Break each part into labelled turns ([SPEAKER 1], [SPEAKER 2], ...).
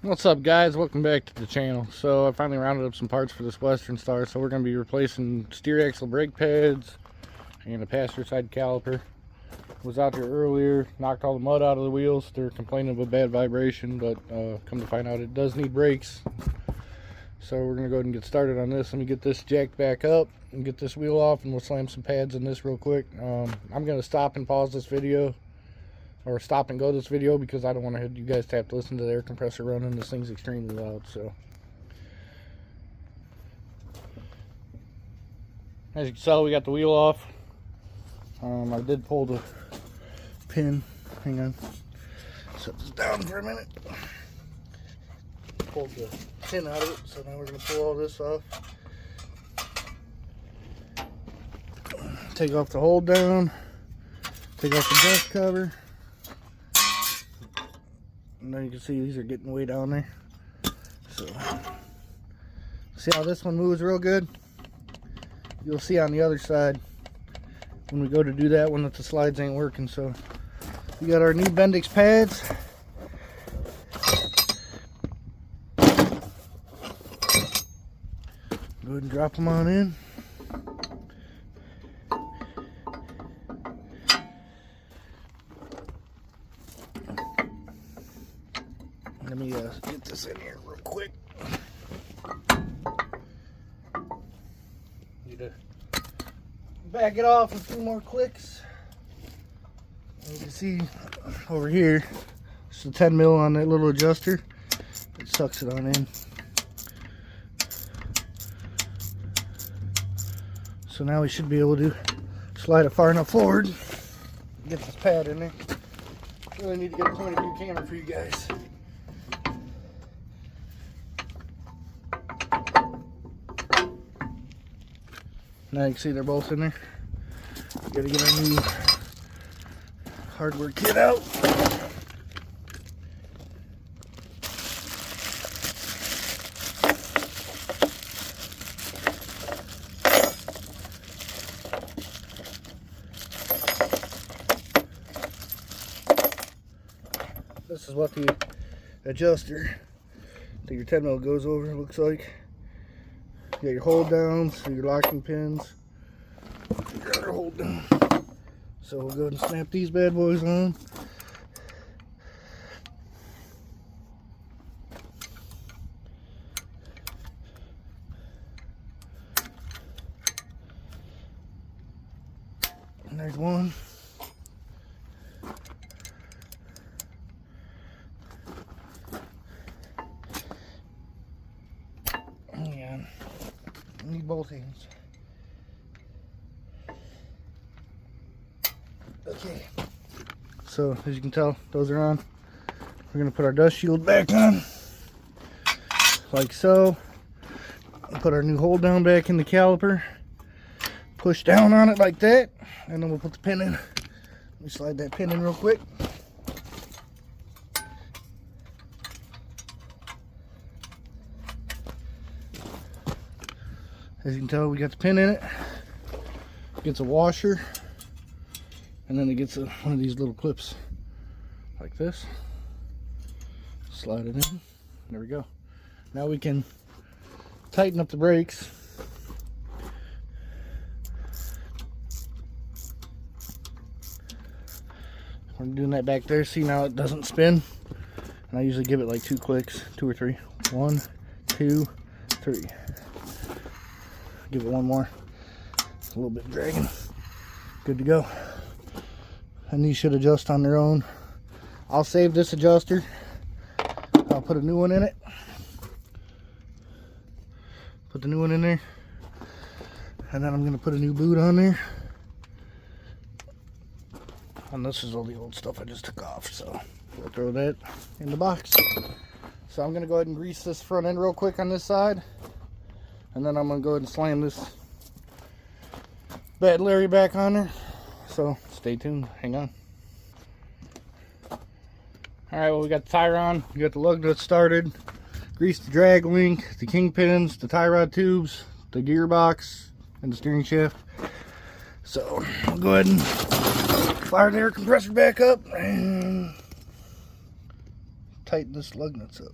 [SPEAKER 1] What's up, guys? Welcome back to the channel. So I finally rounded up some parts for this Western Star, so we're going to be replacing steer axle brake pads and a passenger side caliper. Was out there earlier, knocked all the mud out of the wheels. They're complaining of a bad vibration, but come to find out it does need brakes. So we're going to go ahead and get started on this. Let me get this jacked back up and get this wheel off, and we'll slam some pads in this real quick. I'm going to stop and pause this video, or stop and go this video, because I don't want you guys to have to listen to the air compressor running. This thing's extremely loud. So as you can tell, we got the wheel off. I did pull the pin. Hang on, set this down for a minute. Pulled the pin out of it, so now we're going to pull all this off. Take off the hold down, take off the dust cover. Now you can see these are getting way down there. So see how this one moves real good? You'll see on the other side when we go to do that one that the slides ain't working. So we got our new Bendix pads. Go ahead and drop them on in. Let me get this in here real quick. Need to back it off a few more clicks. You can see over here, it's the 10 mil on that little adjuster. It sucks it on in. So now we should be able to slide it far enough forward, get this pad in there. Really need to get a point of view camera for you guys. Now you can see they're both in there. Gotta get our new hardware kit out. This is what the adjuster that your 10 mil goes over looks like. You got your hold downs, so your locking pins, your other hold down. So we'll go ahead and snap these bad boys on. And there's one. And I need both hands. Okay, so as you can tell, those are on. We're going to put our dust shield back on, like so. Put our new hold down back in the caliper. Push down on it like that, and then we'll put the pin in. Let me slide that pin in real quick. As you can tell, we got the pin in it. It gets a washer, and then it gets one of these little clips like this. Slide it in. There we go. Now we can tighten up the brakes. We're doing that back there. See, now it doesn't spin. And I usually give it like 2 clicks, 2 or 3. 1, 2, 3. Give it one more. It's a little bit dragging. Good to go. And these should adjust on their own. I'll save this adjuster. I'll put a new one in it. Put the new one in there. And then I'm going to put a new boot on there. And this is all the old stuff I just took off. So we'll throw that in the box. So I'm going to go ahead and grease this front end real quick on this side. And then I'm going to go ahead and slam this bad Larry back on there. So stay tuned. Hang on. Alright, well, we got the tie on. We got the lug nuts started. Greased the drag link, the kingpins, the tie rod tubes, the gearbox, and the steering shaft. So we'll go ahead and fire the air compressor back up and tighten this lug nuts up.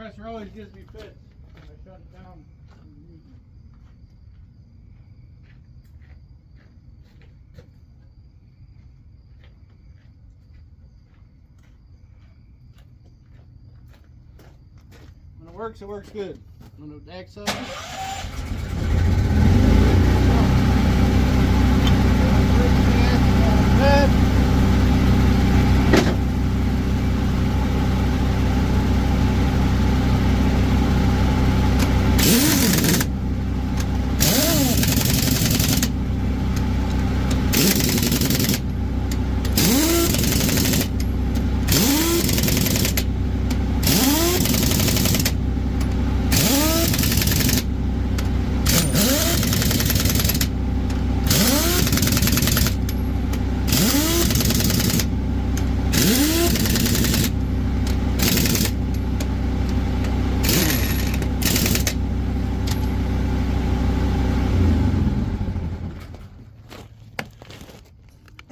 [SPEAKER 1] compressor always gives me fits when I shut it down. When it works good. When it acts up.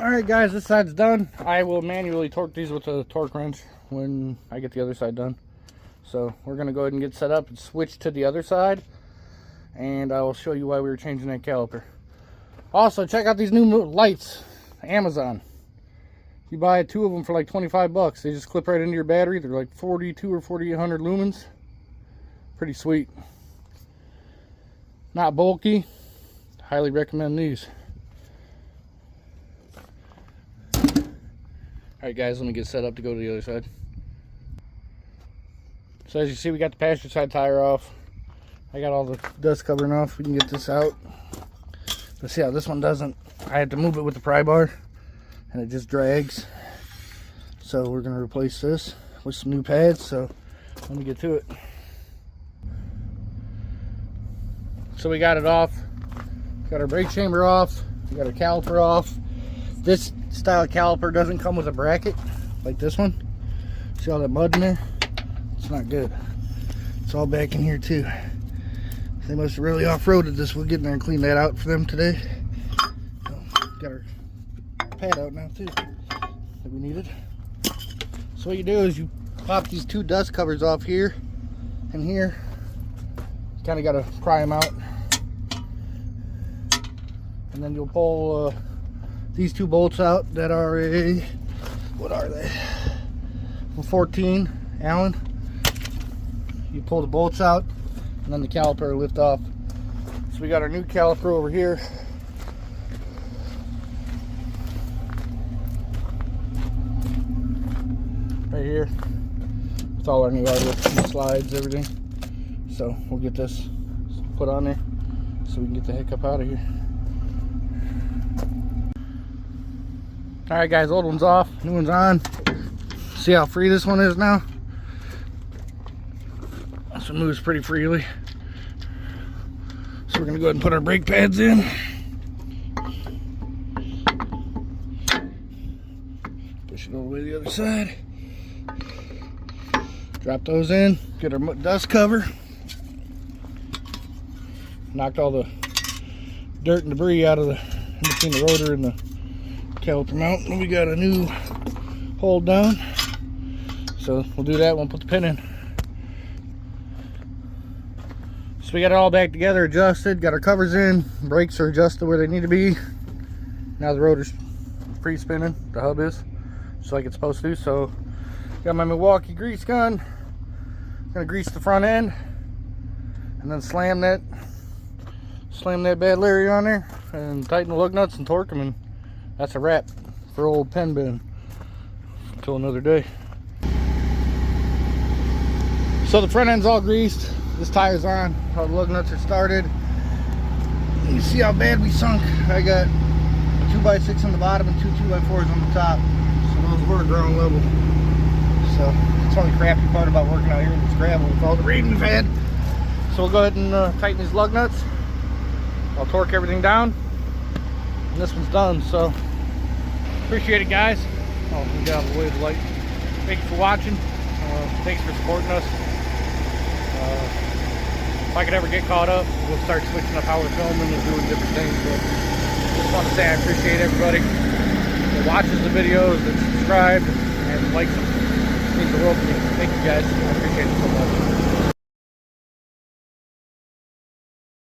[SPEAKER 1] Alright guys, this side's done. I will manually torque these with a torque wrench when I get the other side done. So we're going to go ahead and get set up and switch to the other side. And I will show you why we were changing that caliper. Also, check out these new lights. Amazon. You buy 2 of them for like 25 bucks. They just clip right into your battery. They're like 42 or 4800 lumens. Pretty sweet. Not bulky. Highly recommend these. Alright guys, let me get set up to go to the other side. So as you see, we got the passenger side tire off. I got all the dust covering off. We can get this out. Let's see how this one doesn't. I had to move it with the pry bar and it just drags. So we're going to replace this with some new pads. So let me get to it. So we got it off. Got our brake chamber off. We got our caliper off. This style of caliper doesn't come with a bracket like this one. See all that mud in there? It's not good. It's all back in here too. They must have really off-roaded this. We'll get in there and clean that out for them today. Got our pad out now too that we needed. So what you do is you pop these 2 dust covers off here and here. Kind of got to pry them out. And then you'll pull these 2 bolts out that are a, what are they? A 14 Allen. You pull the bolts out and then the caliper will lift off. So we got our new caliper over here. Right here. With all our new artwork, slides, everything. So we'll get this put on there so we can get the heck up out of here. Alright guys, old one's off, new one's on. See how free this one is now? This one moves pretty freely. So we're going to go ahead and put our brake pads in. Push it all the way to the other side. Drop those in, get our dust cover. Knocked all the dirt and debris out of the, in between the rotor and the caliper mount, and we got a new hold down, so we'll do that. We'll put the pin in. So we got it all back together, adjusted, got our covers in, brakes are adjusted where they need to be. Now the rotor's free spinning, the hub is just like it's supposed to. So got my Milwaukee grease gun, gonna grease the front end and then slam that bad Larry on there and tighten the lug nuts and torque them, and that's a wrap for old pen bin until another day. So the front end's all greased, this tire's on, all the lug nuts are started. You see how bad we sunk. I got a 2x6 on the bottom and 2 2x4s on the top, so those were ground level. So it's the only crappy part about working out here in this gravel with all the rain we've had. So we'll go ahead and tighten these lug nuts. I'll torque everything down, and this one's done. So appreciate it, guys. Oh, we got out of the way of the light. Thank you for watching. Thanks for supporting us. If I could ever get caught up, we'll start switching up how we're filming and doing different things. But just want to say I appreciate everybody that watches the videos, that subscribe, and likes them. means the world to me. Thank you guys. I appreciate it so much.